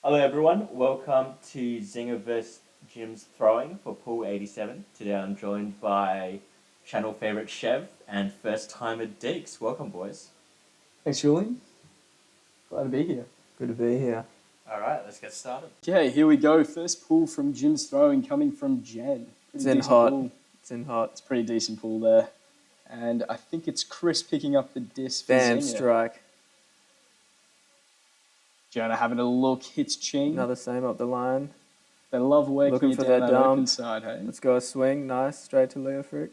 Hello everyone, welcome to Zinger vs Jim's Throwing for Pool 87. Today I'm joined by channel favourite Shev and first timer Deeks. Welcome boys. Thanks, Julian. Glad to be here. Good to be here. Alright, let's get started. Okay, here we go. First pull from Jim's throwing coming from Jen. It's in hot. Pull. It's in hot. It's a pretty decent pull there. And I think it's Chris picking up the disc for Bam, Zinger. strike. Jonah having a look, hits Ching. Another same up the line. They love working Looking it for down that that dump. open side, hey? Let's go a swing. Nice. Straight to Leo Frick.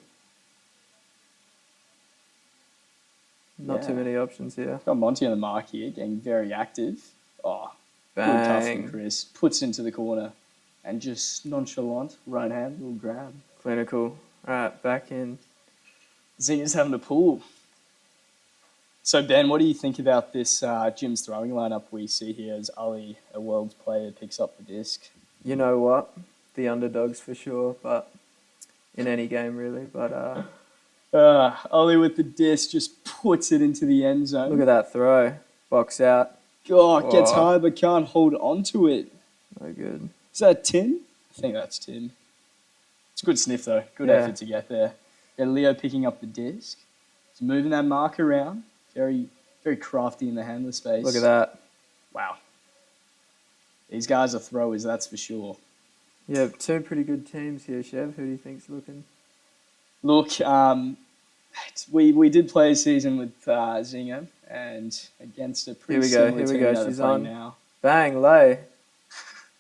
Not too Yeah. many options here. Got Monty on the mark here, getting very active. Oh, good tough from Bang. Chris. Puts it into the corner. And just nonchalant, right hand, little grab. Clinical. Alright, back in. Zinger's having a pull. So, Ben, what do you think about this Jim's throwing lineup we see here as Ali, a world player, picks up the disc? You know what? The underdogs for sure, but in any game really. But Ali with the disc just puts it into the end zone. look at that throw. Box out. Oh, gets Oh. high but can't hold on to it. No good. Is that Tim? I think that's Tim. It's a good sniff, though. Good Yeah. effort to get there. Yeah, Leo picking up the disc. He's moving that mark around. Very, very crafty in the handler space. Look at that. Wow. These guys are throwers, that's for sure. Yeah, two pretty good teams here, Shev. Who do you think's looking? Look, we did play a season with Zinger, and against a pretty Here similar we team go, that she's are playing on. now. Bang, lay.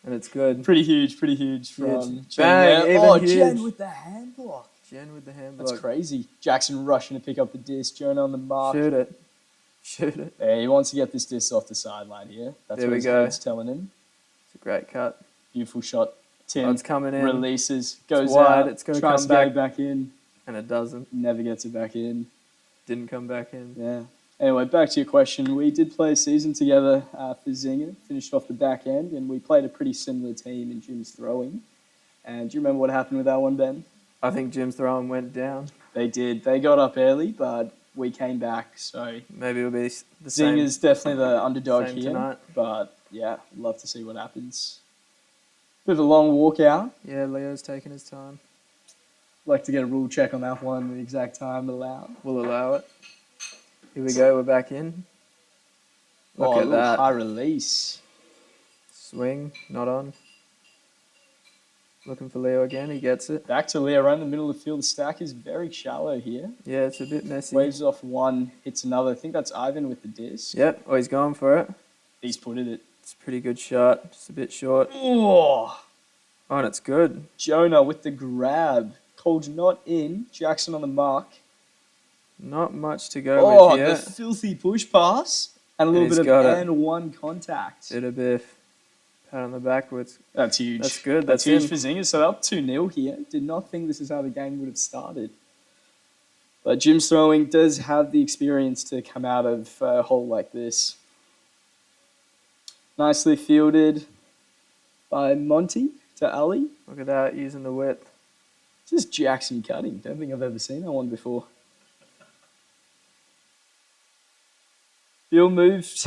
And it's good. Pretty huge from Huge. Jen Bang, there. even Oh, huge. Jen with the hand block. Jen with the hand That's block. crazy. Jackson rushing to pick up the disc. Jonah on the mark. Shoot it. Shoot it. Yeah, he wants to get this disc off the sideline here. That's There what we his go. head's telling him. It's a great cut. Beautiful shot. Tim Oh, it's coming in. releases, goes wide, out, it's gonna tries come to get back. it back in. And it doesn't. Never gets it back in. Didn't come back in. Yeah. Anyway, back to your question. We did play a season together for Zinger, finished off the back end, and we played a pretty similar team in Jim's throwing. And do you remember what happened with that one, Ben? I think Jim's throwing went down. They did. They got up early, but we came back. So Maybe it'll be the same. Zinger's definitely the underdog same here. tonight. But yeah, love to see what happens. Bit of a long walkout. Yeah, Leo's taking his time. Like to get a rule check on that one, the exact time allowed. We'll allow it. Here we go. We're back in. Look at little that. high release. Swing. Not on. Looking for Leo again. He gets it. Back to Leo around the middle of the field. The stack is very shallow here. Yeah, it's a bit messy. Waves off one, hits another. I think that's Ivan with the disc. Yep. Oh, he's going for it. He's putted it. It's a pretty good shot. Just a bit short. Oh, Oh, and it's good. Jonah with the grab. Called not in. Jackson on the mark. Not much to go Oh, with the yet. filthy push pass. And a little he's bit got of it. and one contact. Bit of biff. Pat on the backwards. That's huge. That's good. That's That's huge for Zinger. So they're up 2-0 here. Did not think this is how the game would have started. But Jim's throwing does have the experience to come out of a hole like this. Nicely fielded by Monty to Ali. Look at that, using the width. This is Jackson cutting. Don't think I've ever seen that one before. Field moved.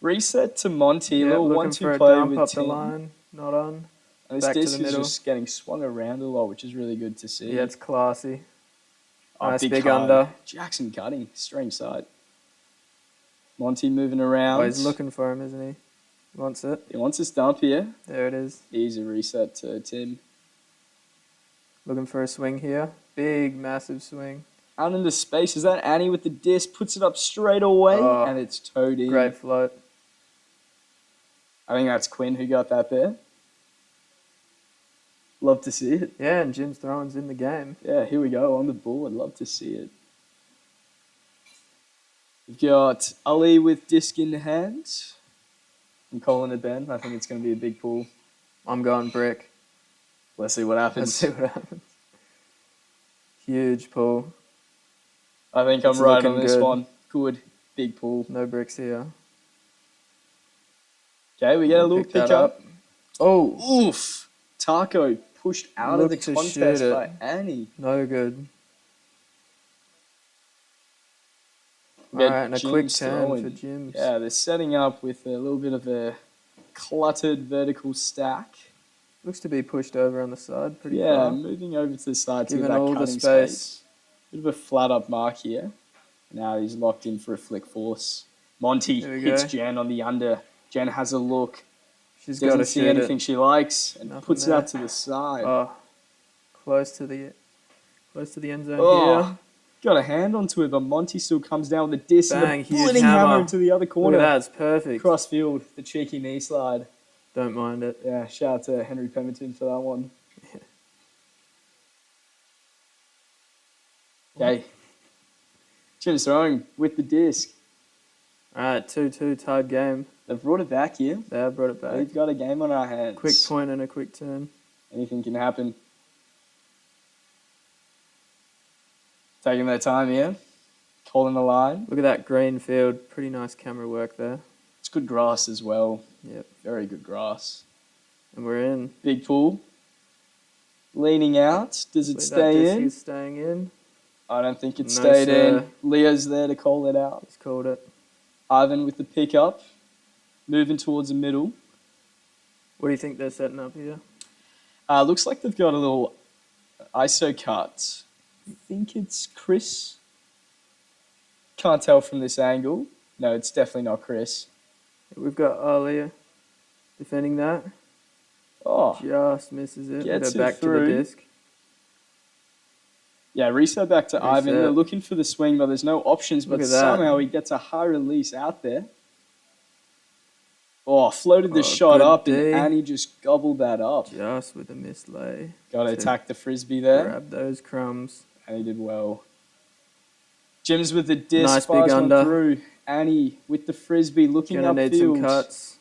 Reset to Monty. Yeah, little looking 1-2 for a play dump with up the Tim. line. Not on. And this Back to disc the is middle. just getting swung around a lot, which is really good to see. Yeah, it's classy. Oh, Nice big card. under. Jackson cutting. Strange side. Monty moving around. Oh, he's looking for him, isn't he? Wants it. He wants his dump here. There it is. Easy reset to Tim. Looking for a swing here. Big, massive swing. Out into space. Is that Annie with the disc? Puts it up straight away. Oh, And it's towed in. Great float. I think that's Quinn who got that there. Love to see it. Yeah, and Jim's throwing's in the game. Yeah, here we go on the board. Love to see it. We've got Ali with disc in hand. I'm calling it, Ben. I think it's going to be a big pull. I'm going brick. Let's see what happens. Let's see what happens. Huge pull. I think I'm It's right on looking this good. one. Good. Big pull. No bricks here. Okay, we get a little Pick that pick up. up. Oh, Oof. Taco pushed out of the Looked to contest shoot it. by Annie. no good. We All got right, and a quick Jim's turn throwing. for Jims. Yeah, they're setting up with a little bit of a cluttered vertical stack. Looks to be pushed over on the side pretty Yeah, far. moving over to the side to Given get that all the cutting space. space. Bit of a flat up mark here. Now he's locked in for a flick force. Monty There we hits go. Jen on the under. Jen has a look. She's got Doesn't to see shoot anything it. she likes and Nothing puts it there. out to the side. Oh, close to the end zone Oh, here. got a hand onto it, but Monty still comes down with a disc and Bang, a huge bulleting hammer hammer. into the other Look corner. at that, it's perfect. Cross field, the cheeky knee slide. Don't mind it. Yeah, shout out to Henry Pemberton for that one. Okay. Jim's throwing with the disc. All right, 2-2 tied game. They've brought it back here. They have brought it back. We've got a game on our hands. Quick point and a quick turn. Anything can happen. Taking their time here. Calling the line. Look at that green field. Pretty nice camera work there. It's good grass as well. Yep. Very good grass. And we're in. Big pool. Leaning out. Does it That stay disc in? is staying in. I don't think it No, stayed sir. in. Leo's there to call it out. He's called it. Ivan with the pickup. Moving towards the middle. What do you think they're setting up here? Looks like they've got a little ISO cut. I think it's Chris. Can't tell from this angle. No, it's definitely not Chris. We've got Alia defending that. Oh, Just misses it. Gets We'll go it back through. to the disc. yeah, reset back to Ivan. Reset. They're looking for the swing, but there's no options. Look But at that. somehow he gets a high release out there. Oh, floated the Oh, shot good up, D. and Annie just gobbled that up. Just with a missed lay. Got to to attack the frisbee there, Grab those crumbs. and he did well. Jim's with the disc, Nice fires big one under. through. Annie with the frisbee, looking Gonna need some upfield. cuts.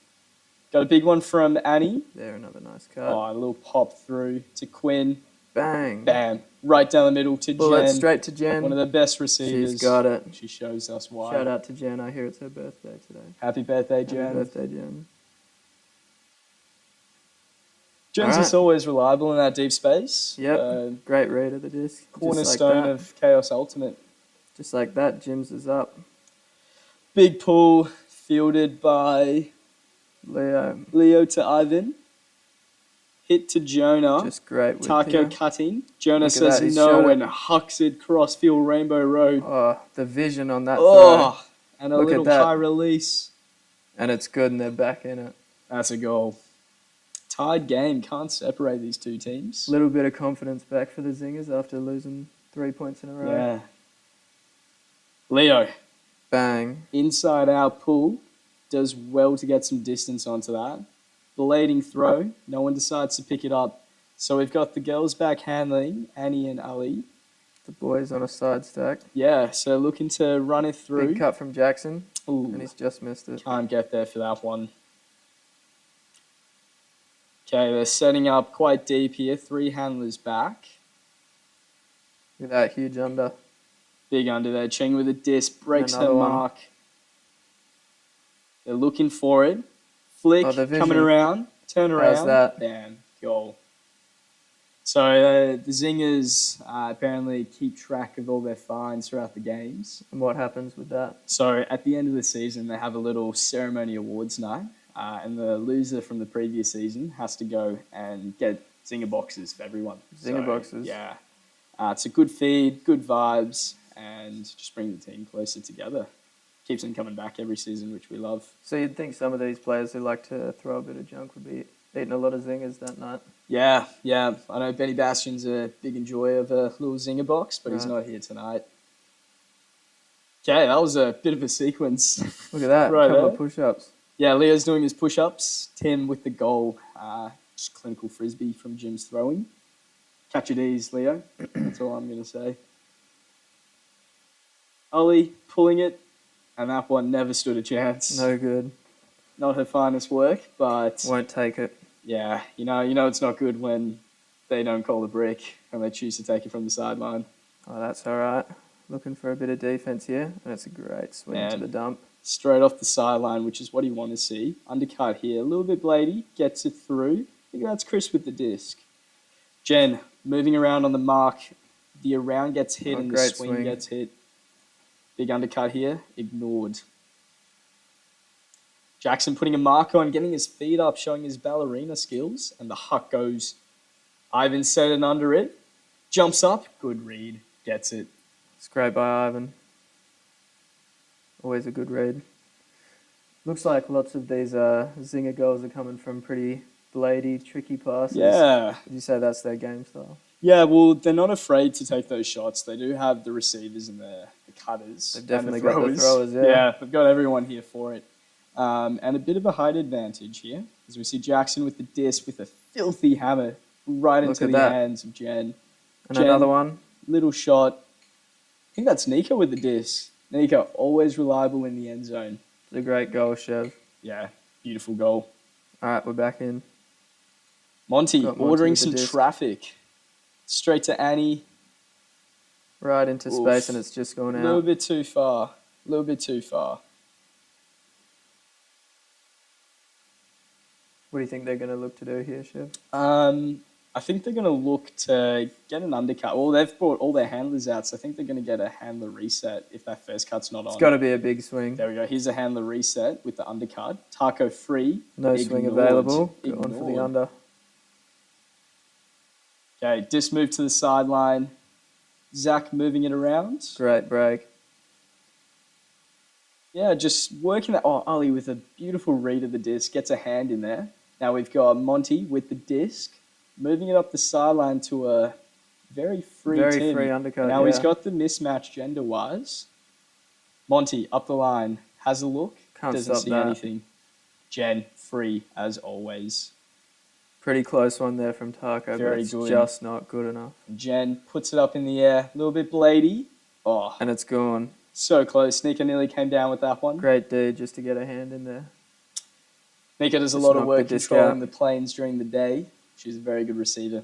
Got a big one from Annie. There, another nice cut. Oh, a little pop through to Quinn. Bang. Bam. Right down the middle to Bullet Jen. straight to Jen. One of the best receivers. She's got it. She shows us why. Shout out to Jen. I hear it's her birthday today. Happy birthday, Happy Jen. birthday, Jen. Jen's Alright. just always reliable in that deep space. Yep. Great read of the disc. Cornerstone Just like that. of Chaos Ultimate. Just like that, Jim's is up. Big pull fielded by Leo. Leo to Ivan. Hit to Jonah. Just great with Taco here. cutting. Jonah Look at says that, he's no shot and it. hucks it crossfield Rainbow Road. Oh, the vision on that throw. Oh, and a Look at little that. high release. And it's good and they're back in it. That's a goal. Tied game. Can't separate these two teams. Little bit of confidence back for the Zingers after losing 3 points in a row. Yeah. Leo, Bang. inside out pull. Does well to get some distance onto that. Blading throw. No one decides to pick it up. So we've got the girls back handling, Annie and Ali. The boys on a side stack. Yeah, so looking to run it through. Big cut from Jackson. Ooh, And he's just missed it. can't get there for that one. Okay, they're setting up quite deep here. 3 handlers back. Look at that huge under. Big under there. Cheng with a disc. Breaks her Another one. mark. They're looking for it. Flick, Oh, the vision. coming around. Turn around. How's that? Bam. Goal. So the Zingers apparently keep track of all their fines throughout the games. And what happens with that? So at the end of the season, they have a little ceremony awards night. And the loser from the previous season has to go and get Zinger boxes for everyone. Zinger boxes. Yeah. It's a good feed, good vibes, and just bring the team closer together. Keeps them coming back every season, which we love. So you'd think some of these players who like to throw a bit of junk would be eating a lot of Zingers that night. Yeah. I know Benny Bastion's a big enjoyer of a little Zinger box, but he's Right. not here tonight. Okay, that was a bit of a sequence. Look at that. Right Couple there. of push-ups. Yeah, Leo's doing his push-ups. Tim with the goal. Just clinical frisbee from Jim's throwing. Catch your D's, Leo. That's all I'm going to say. Ollie pulling it, and that one never stood a chance. No good. Not her finest work, but Won't take it. yeah, you know it's not good when they don't call the brick and they choose to take it from the sideline. Oh, that's all right. Looking for a bit of defense here, and it's a great swing to Man. the dump. Straight off the sideline, which is what you want to see. Undercut here, a little bit blady, gets it through. I think that's Chris with the disc. Jen, moving around on the mark. The around gets hit Oh, and the great swing swing. gets hit. Big undercut here, ignored. Jackson putting a marker on, getting his feet up, showing his ballerina skills, and the huck goes. Ivan set it under it, jumps up, good read, gets it. It's great by Ivan. Always a good read. Looks like lots of these Zinger goals are coming from pretty bladey, tricky passes. Yeah. Would you say that's their game style? Yeah, well, they're not afraid to take those shots. They do have the receivers and the cutters. They've definitely and got the throwers, yeah. Yeah, they've got everyone here for it. And a bit of a height advantage here, as we see Jackson with the disc with a filthy hammer right Look into at the that. hands of Jen. And Jen, another one. Little shot. I think that's Nika with the disc. Nika, always reliable in the end zone. It's a great goal, Shev. Yeah, beautiful goal. All right, we're back in. Monty Got Monty ordering with the some disc. traffic. Straight to Annie. Right into Oof. space, and it's just gone A little out. bit too far. A little bit too far. What do you think they're going to look to do here, Shev? I think they're going to look to get an undercut. Well, they've brought all their handlers out, so I think they're going to get a handler reset if that first cut's not on. It's got to be a big swing. There we go. Here's a handler reset with the undercut. Taco free. No swing Ignored. available. Good one for the Ignored. under. Okay, disc move to the sideline. Zach moving it around. Great break. Yeah, just working that. Oh, Ali with a beautiful read of the disc. Gets a hand in there. Now we've got Monty with the disc. Moving it up the sideline to a very free Very Tim. free undercut, Now he's yeah. got the mismatch gender-wise. Monty up the line. Has a look. Can't Doesn't stop see that. anything. Jen, free as always. Pretty close one there from Taco, Very but it's good. just not good enough. Jen puts it up in the air. A little bit blady. Oh, And it's gone. so close. Nika nearly came down with that one. Great D just to get a hand in there. Nika does a Just lot of knocked work the disc controlling out. the planes during the day. She's a very good receiver.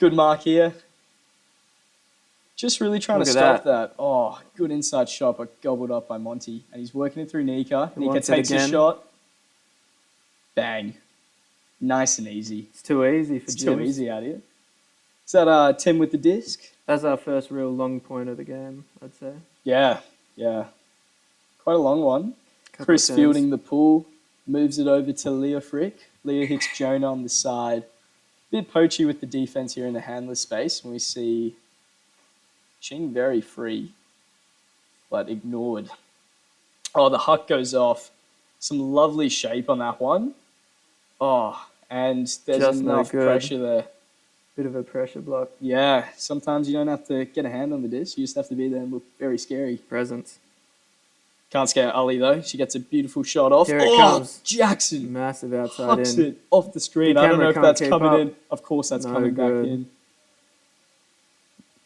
Good mark here. Just really trying Look to at stop that. Oh, good inside shot, but gobbled up by Monty. And he's working it through Nika. He Nika wants it takes a again. shot. Bang. Nice and easy. It's too easy for It's Jim. too easy out here. Is that Tim with the disc? That's our first real long point of the game, I'd say. Yeah, yeah. Quite a long one. Couple Chris of turns. fielding the pull, moves it over to Leah Frick. Leah hits Jonah on the side. Bit poachy with the defense here in the handler space. And we see Ching very free, but ignored. Oh, the huck goes off. Some lovely shape on that one. Oh, and there's Just no enough good. pressure there. Bit of a pressure block. Yeah, sometimes you don't have to get a hand on the disc. You just have to be there and look very scary. Presence. Can't scare Ali though. She gets a beautiful shot off. Here it Oh, comes. Jackson Massive outside hucks in. it off the screen. The I don't know camera if can't that's keep coming up. in. Of course, that's No coming good. back in.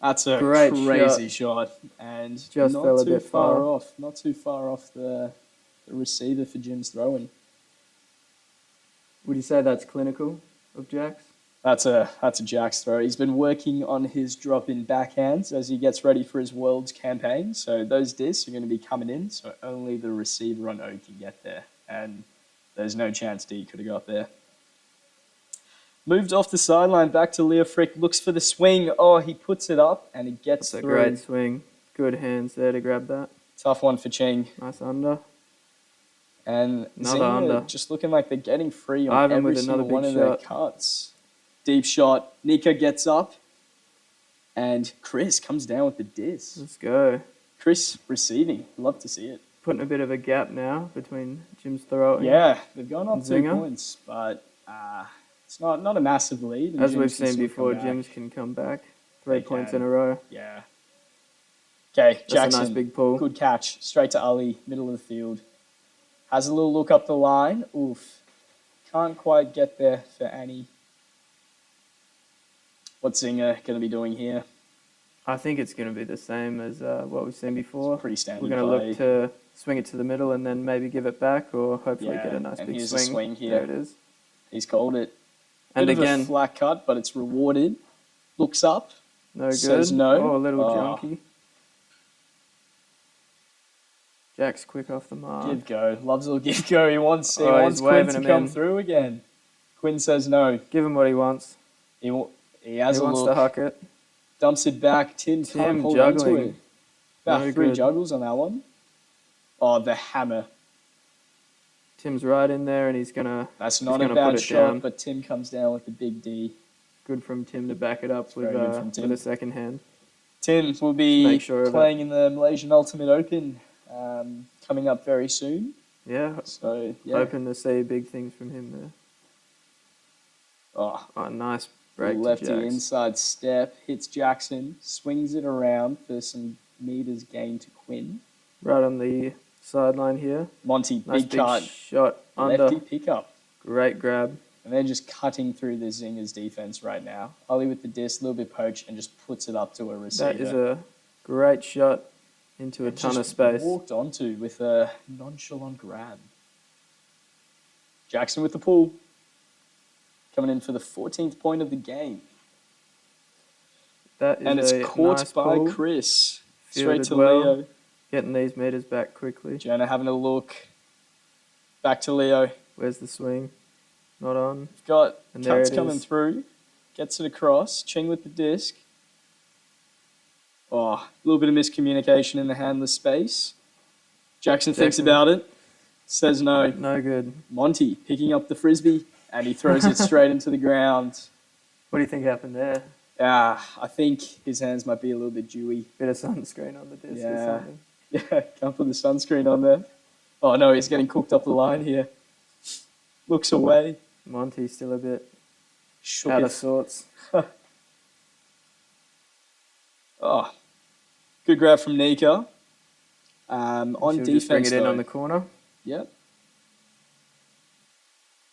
That's a Great crazy shot. And Just not fell a too bit far far. off. Not too far off the receiver for Jim's throwing. Would you say that's clinical of Jack's? That's a Jack's throw. He's been working on his drop-in backhands as he gets ready for his Worlds campaign. So those discs are going to be coming in, so only the receiver on O can get there. And there's no chance D could have got there. Moved off the sideline, back to Leah Frick, looks for the swing. Oh, he puts it up, and he gets That's a through. great swing. Good hands there to grab that. Tough one for Ching. Nice under. And Another Zinger under. just looking like they're getting free on Ivan every with another single one big of their shot. cuts. Deep shot. Nika gets up. And Chris comes down with the disc. Let's go. Chris receiving. Love to see it. Putting a bit of a gap now between Jim's throwing. Yeah, they've gone up And 2 Zinger. points, but it's not a massive lead. and As Jim's we've can seen still before, come back. Jim's can come back. 3 They points can. in a row. Yeah. Okay, That's Jackson. a nice big pull. Good catch. Straight to Ali, middle of the field. Has a little look up the line. Oof. Can't quite get there for Annie. What's Zinger going to be doing here? I think it's going to be the same as what we've seen before. Pretty standard We're going to play. look to swing it to the middle and then maybe give it back, or hopefully Yeah, get a nice and big here's a swing. swing here. There it is. He's called it. And Bit of again, a flat cut, but it's rewarded. Looks up. no good. says no. Oh, a little Oh. junky. Jack's quick off the mark. Give go. Loves a little give go. He wants Oh, Quinn he's waving to him come in. through again. Quinn says no. Give him what he wants. He has He a wants look. to huck it. Dumps it back. Tim can't Tim hold on to juggling. it. About No 3 good. juggles on that one. Oh, the hammer. Tim's right in there, and he's gonna That's not a gonna put bad it shot, down. but Tim comes down with the big D. good from Tim to back it up Very good from Tim. with a second hand. Tim will make be sure of playing in the Malaysian Ultimate Open coming up very soon. Yeah, So, yeah. hoping to see big things from him there. Oh, Nice break to lefty Jax. inside step, hits Jackson, swings it around for some meters gain to Quinn. Right on the sideline here. Monty, Nice big cut. shot under. Lefty pickup. Great grab. And they're just cutting through the Zingers defense right now. Ollie with the disc, a little bit poached, and just puts it up to a receiver. That is a great shot into a ton of space. Walked onto with a nonchalant grab. Jackson with the pull. Coming in for the 14th point of the game. That is and it's a caught nice by pull. Chris. Fielded Straight to well. Leo. Getting these meters back quickly. Jonah having a look. Back to Leo. Where's the swing? Not on. Got And there cuts it coming is. through. Gets it across. Ching with the disc. Oh, a little bit of miscommunication in the handler space. Jackson thinks about it. Says no. No good. Monty picking up the frisbee and he throws it straight into the ground. What do you think happened there? I think his hands might be a little bit dewy. Bit of sunscreen on the disc or Yeah. something. Yeah, can't put the sunscreen on there. Oh no, he's getting cooked up the line here. Looks away. Monty's still a bit Shook out it. of sorts. Oh, good grab from Nika. On She'll defense, just bring it in though. on the corner. Yep.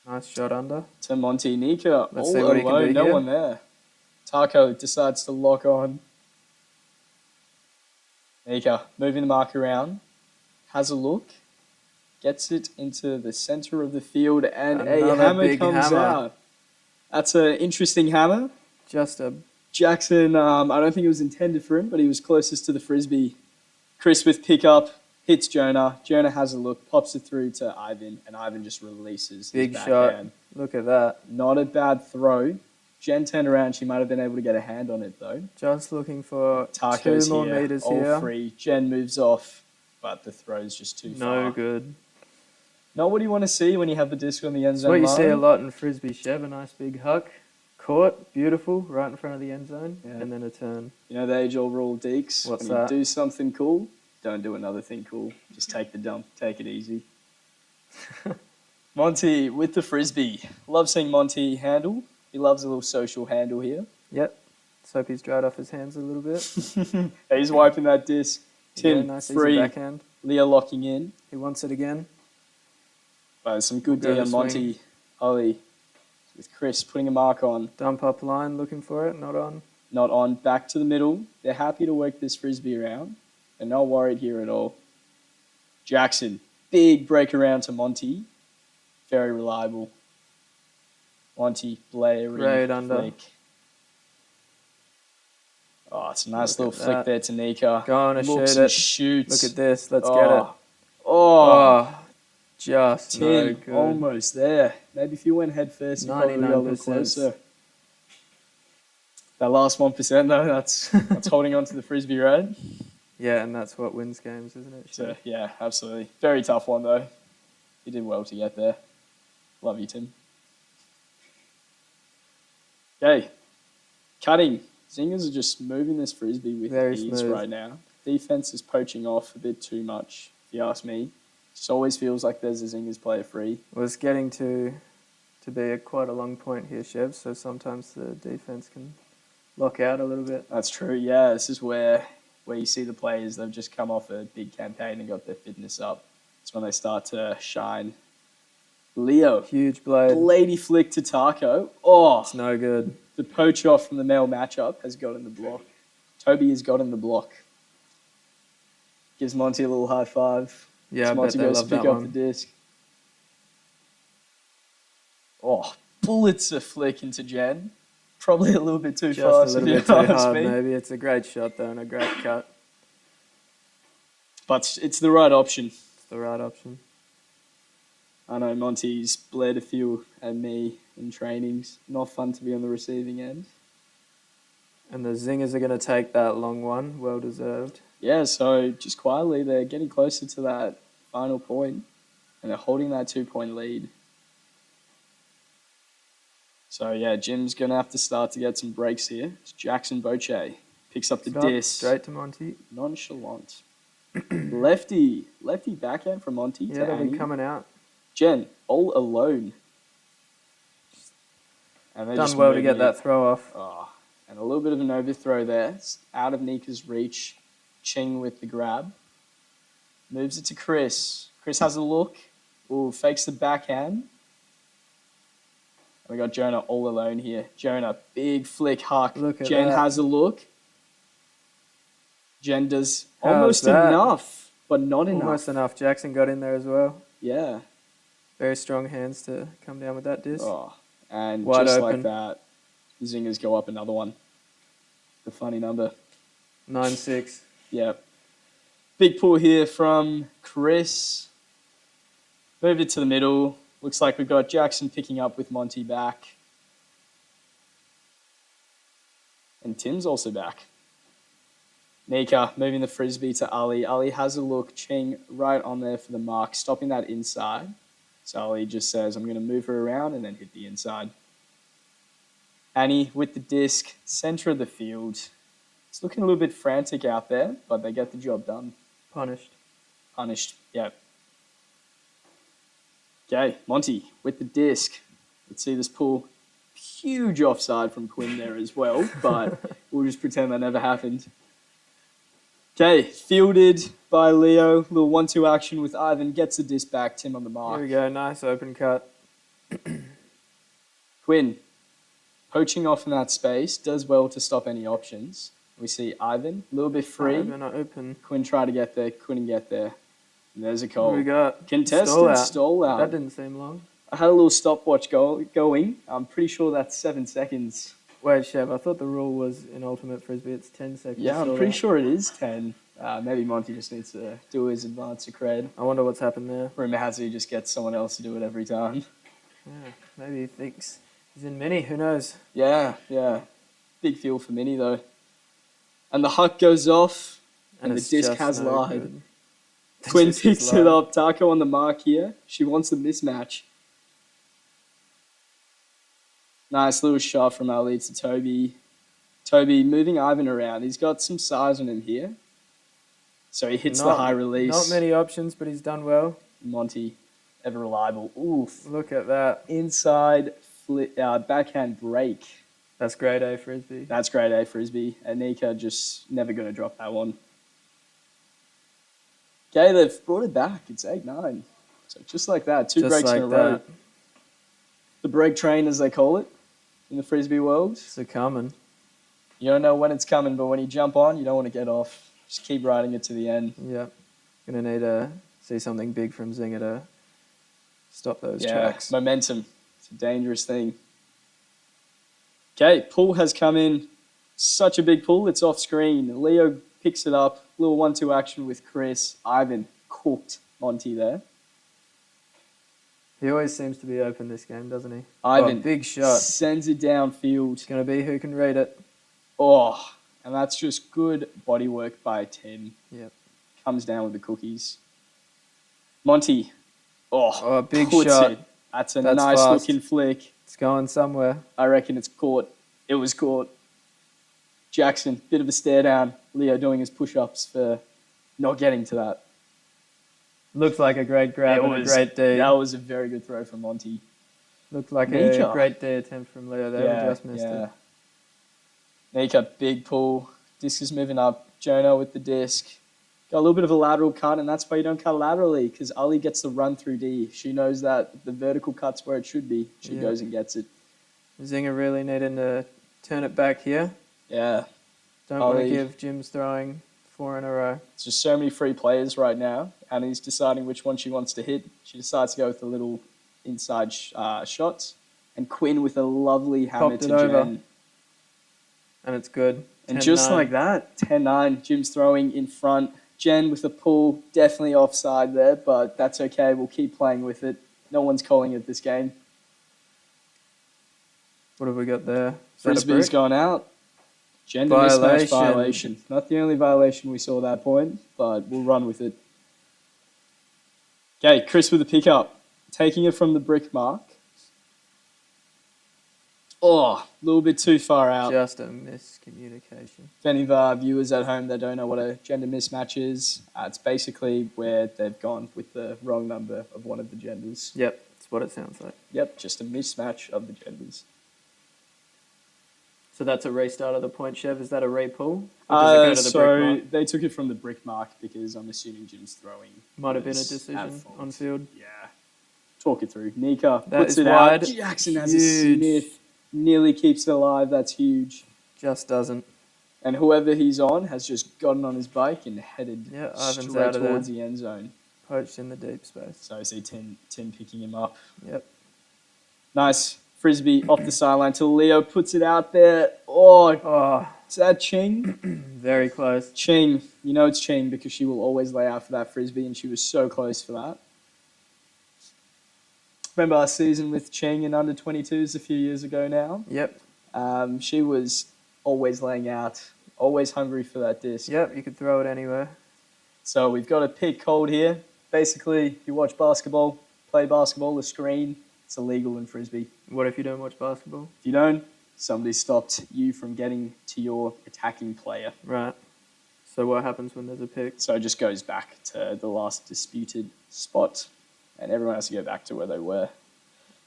Nice shot under. To Monty. Nika Let's all see what he can alone, do no here. one there. Taco decides to lock on. Nika moving the mark around. Has a look. Gets it into the center of the field, and a Another hammer big comes hammer. out. That's an interesting hammer. Just a Jackson, I don't think it was intended for him, but he was closest to the frisbee. Chris with pickup, hits Jonah. Jonah has a look, pops it through to Ivan, and Ivan just releases big his shot. backhand. Look at that. Not a bad throw. Jen turned around. She might have been able to get a hand on it, though. Just looking for Taco's 2 more here, meters all here. free. Jen moves off, but the throw's just too far. No good. Not what you want to see when you have the disc on the end It's zone what you line. see a lot in Frisbee, Shev. A nice big huck. Caught. Beautiful. Right in front of the end zone. Yeah. And then a turn. You know the age-old rule, Deeks? What's when that? you do something cool, don't do another thing cool. Just take the dump. Take it easy. Monty with the frisbee. Love seeing Monty handle. He loves a little social handle here. Yep. Let's hope he's dried off his hands a little bit. He's wiping that disc. Tim, Yeah, nice easy free. backhand. Leo locking in. He wants it again. Some good We'll go D on to Monty. Ollie with Chris putting a mark on. Dump up line, looking for it. Not on. Not on. Back to the middle. They're happy to work this frisbee around. They're not worried here at all. Jackson. Big break around to Monty. Very reliable. Monty, Blair, Great under. flick. Oh, it's a nice Look little at flick that. there to Nika. Go on and Looks shoot and it. shoots. Look at this. Let's oh. get it. Oh, Just no Tim, good. almost there. Maybe if you went head first, you probably got a little 99%. closer. That last 1% though, that's holding on to the frisbee, right? Yeah, and that's what wins games, isn't it? So yeah, absolutely. Very tough one though. You did well to get there. Love you, Tim. Okay, cutting. Zingers are just moving this frisbee with Very ease smooth. right now. Defense is poaching off a bit too much, if you ask me. Just always feels like there's a Zingers player free. Well, it's getting to be quite a long point here, Shev, so sometimes the defense can lock out a little bit. That's true. Yeah, this is where you see the players. They've just come off a big campaign and got their fitness up. It's when they start to shine. Leo, Huge blade. lady flick to Taco. Oh, It's no good. the poach off from the male matchup has got in the block. Toby has got in the block. Gives Monty a little high five. Yeah, I bet Monty they goes love to pick that up the one. disc. Oh, bullets a flick into Jen. Probably a little bit too Just fast. a little if bit you too ask hard, me. maybe. It's a great shot, though, and a great cut. But it's the right option. It's the right option. I know Monty's bled a few at me in trainings. Not fun to be on the receiving end. And the Zingers are going to take that long one. Well deserved. Yeah, so just quietly, they're getting closer to that final point, and they're holding that 2-point lead. So, yeah, Jim's going to have to start to get some breaks here. It's Jackson Boche picks up the disc. Straight to Monty. Nonchalant. lefty backhand from Monty. Yeah, they'll be coming out. Jen, all alone. And they're Done well to get that throw off. Oh, and a little bit of an overthrow there. It's out of Nika's reach. Ching with the grab. Moves it to Chris. Chris has a look. Ooh, fakes the backhand. We got Jonah all alone here. Jonah, big flick huck. Look at Jen that. has a look. Jen does almost enough, but not enough. Almost enough. Jackson got in there as well. Yeah. Very strong hands to come down with that disc. Oh, and Wide just open. like that, the Zingers go up another one. The funny number. 9-6. Yeah. Big pull here from Chris. Moved it to the middle. Looks like we've got Jackson picking up with Monty back. And Tim's also back. Nika moving the frisbee to Ali. Ali has a look. Ching right on there for the mark, stopping that inside. So Ali just says, I'm going to move her around and then hit the inside. Annie with the disc, center of the field. It's looking a little bit frantic out there, but they get the job done. Punished, yeah. Okay, Monty with the disc. Let's see this pull. Huge offside from Quinn there as well, but we'll just pretend that never happened. Okay, fielded by Leo. Little 1-2 action with Ivan. Gets the disc back. Tim on the mark. Here we go. Nice open cut. Quinn, poaching off in that space. Does well to stop any options. We see Ivan, a little bit free. Ivan open. Quinn tried to get there. Couldn't get there. And there's a What call. we got? Contested stall out. That didn't seem long. I had a little stopwatch going. I'm pretty sure that's 7 seconds. Wait, Shev, I thought the rule was in Ultimate Frisbee it's 10 seconds. Yeah, I'm pretty sure it is 10. Maybe Monty just needs to do his advance cred. I wonder what's happened there. Rumor has it he just gets someone else to do it every time. Yeah, maybe he thinks he's in Mini. Who knows? Yeah. Big feel for Mini, though. And the huck goes off, and the it's disc just has no lied. good. The Quinn disc is picks it lied. up. Taco on the mark here. She wants the mismatch. Nice little shot from Ali to Toby. Toby moving Ivan around. He's got some size on him here. So he hits the high release. Not many options, but he's done well. Monty, ever reliable. Oof. Look at that. Inside backhand break. That's grade A Frisbee. That's grade A Frisbee. And Nika just never going to drop that one. Okay, they've brought it back. It's 8-9. So just like that, two Just breaks like in a row. that. The break train, as they call it, in the Frisbee world. It's a coming. You don't know when it's coming, but when you jump on, you don't want to get off. Just keep riding it to the end. Yeah. Gonna need to see something big from Zinger to stop those tracks. Momentum. It's a dangerous thing. Okay, pull has come in. Such a big pull, it's off screen. Leo picks it up. Little 1-2 action with Chris. Ivan cooked Monty there. He always seems to be open this game, doesn't he? Ivan, big shot. sends it downfield. It's gonna be who can read it. Oh, and that's just good body work by Tim. Yep. Comes down with the cookies. Monty. Oh, Big puts shot. it. That's a That's nice fast. looking flick. It's going somewhere. I reckon it's caught. It was caught. Jackson, bit of a stare down. Leo doing his push-ups for not getting to that. Looked like a great grab and a great D. That was a very good throw from Monty. Looked like Nika. a great D attempt from Leo there. We just missed it. Nika, big pull. Disc is moving up. Jonah with the disc. Got a little bit of a lateral cut, and that's why you don't cut laterally, because Ali gets the run through D. She knows that the vertical cut's where it should be. She goes and gets it. Zinger really needing to turn it back here. Yeah. Don't want to Ali. give Jim's throwing 4 in a row. It's just so many free players right now, and he's deciding which one she wants to hit. She decides to go with the little inside shots, and Quinn with a lovely hammer Popped to it over. Jen. And it's good. And just 10-9. like that, 10-9, Jim's throwing in front. Jen with a pull, definitely offside there, but that's okay. We'll keep playing with it. No one's calling it this game. What have we got there? Is that a Frisbee's brick? gone out. Gender mismatch violation. Not the only violation we saw at that point, but we'll run with it. Okay, Chris with the pickup. Taking it from the brick mark. Oh, a little bit too far out. Just a miscommunication. If any of our viewers at home that don't know what a gender mismatch is, it's basically where they've gone with the wrong number of one of the genders. Yep, that's what it sounds like. Yep, just a mismatch of the genders. So that's a restart of the point, Shev. Is that a re-pull? Or does it go to the brick mark? They took it from the brick mark because I'm assuming Jim's throwing. Might have been a was decision at fault. on field. Yeah. Talk it through. Nika That puts is it wide. out. Jackson has a Huge. sniff. Nearly keeps it alive. That's huge. Just doesn't. And whoever he's on has just gotten on his bike and headed Yeah, Ivan's straight out of towards there. the end zone. Poached in the deep space. So I see Tim picking him up. Yep. Nice. Frisbee off the sideline till Leo puts it out there. Oh, Oh, is that Ching? very close. Ching. You know it's Ching because she will always lay out for that Frisbee and she was so close for that. Remember our season with Ching in under 22s a few years ago now? Yep. She was always laying out, always hungry for that disc. Yep, you could throw it anywhere. So we've got a pick called here. Basically, if you watch basketball, play basketball, the screen, it's illegal in Frisbee. What if you don't watch basketball? If you don't, somebody stopped you from getting to your attacking player. Right. So what happens when there's a pick? So it just goes back to the last disputed spot, and everyone has to go back to where they were.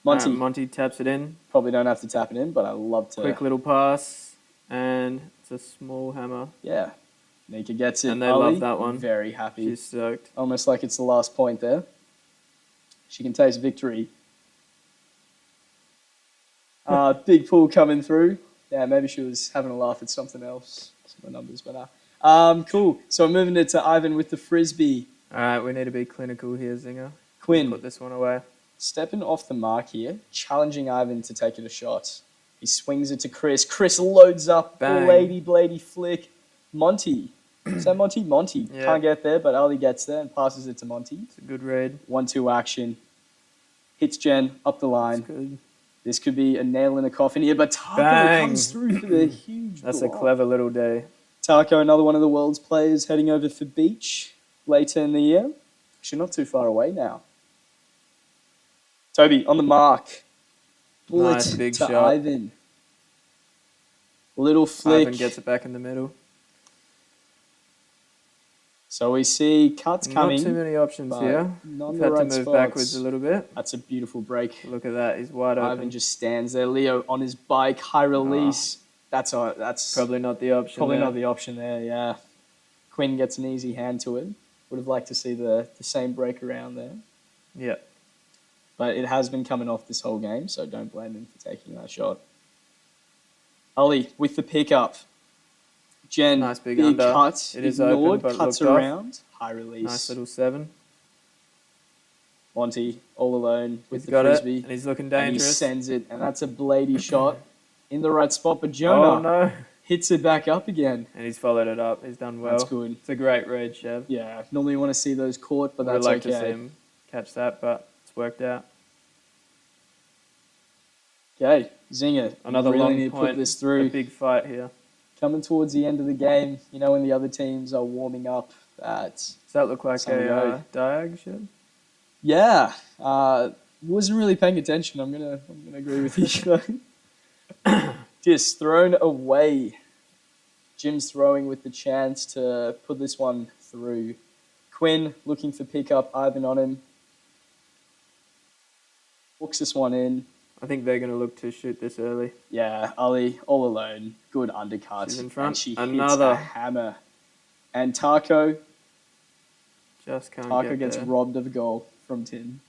Monty, Monty taps it in. probably don't have to tap it in, but I love to. Quick little pass. And it's a small hammer. Yeah. Nika gets it. And they Ali, love that one. Very happy. She's stoked. Almost like it's the last point there. She can taste victory. Big pull coming through. Yeah, maybe she was having a laugh at something else. Some of the numbers, but cool. So we're moving it to Ivan with the Frisbee. All right, we need to be clinical here, Zinger. Quinn Put this one away. stepping off the mark here, challenging Ivan to take it a shot. He swings it to Chris. Chris loads up. Bang. Blady flick. Monty. Is that Monty? Monty. Yeah. Can't get there, but Ali gets there and passes it to Monty. It's a good read. 1-2 action. Hits Jen up the line. That's good. This could be a nail in a coffin here, but Taco Bang. comes through for the huge That's block. a clever little day. Taco, another one of the world's players, heading over for Beach later in the year. Actually, not too far away now. Toby, on the mark. Bullet Nice, big to shot. Ivan. Little flick. Ivan gets it back in the middle. So we see cuts coming. Not too many options but here. not We've the had right to move spots. backwards a little bit. That's a beautiful break. Look at that. He's wide open. Ivan just stands there. Leo on his bike, high release. That's Probably not the option. probably there. not the option there. Yeah, Quinn gets an easy hand to it. Would have liked to see the same break around there, Yeah. but it has been coming off this whole game, so don't blame him for taking that shot. Ali with the pickup. Jen, Nice big big under. cut. It is ignored, open, but cuts looked off. around. High release. Nice little 7. Monty all alone with He's the got frisbee. it. And he's looking And he dangerous. sends it, and that's a blady shot in the right spot. But Jonah Oh, no. hits it back up again. And he's followed it up. He's done well. That's good. It's a great read, Shev. Yeah, normally you want to see those caught, but Would that's like okay. to see him catch that, but it's worked out. Okay, Zinger. Another really long need to point. put this A through. big fight here. Coming towards the end of the game, you know, when the other teams are warming up. Does that look like Some a go. diag, Shev? Yeah, wasn't really paying attention. I'm gonna agree with you. Just thrown away. Jim's throwing with the chance to put this one through. Quinn looking for pickup. Ivan on him. Hooks this one in. I think they're going to look to shoot this early. Yeah, Ali all alone. Good undercut. She's in front. And she Another. hits a hammer. And Taco Just can't get gets there. robbed of a goal from Tim.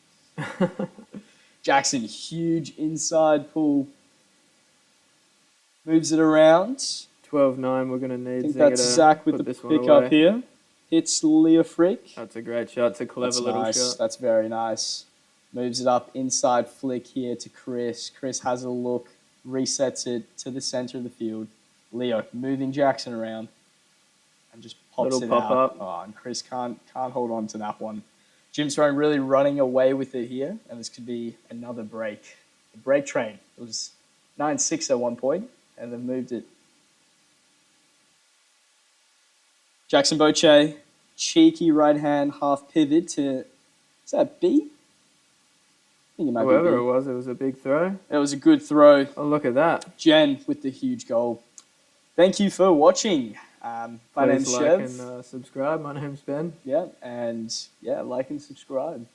Jackson, huge inside pull. Moves it around. 12-9, we're going to I need think Zinger that's to Zach with put the this one pick up away. here. Hits Leah Frick. That's a great shot. It's a clever That's little nice. shot. That's very nice. Moves it up inside flick here to Chris. Chris has a look, resets it to the center of the field. Leo moving Jackson around and just pops Little it pop out. up. Oh, and Chris can't hold on to that one. Jim's throwing really running away with it here, and this could be another break. The break train. It was 9-6 at one point, and they've moved it Jackson Boche, cheeky right hand half pivot to, is that B? I think it might Whoever be it B. was a big throw. It was a good throw. Oh, look at that. Jen with the huge goal. Thank you for watching. My Please name's like Shev. and subscribe. My name's Ben. Yeah, and yeah, like and subscribe.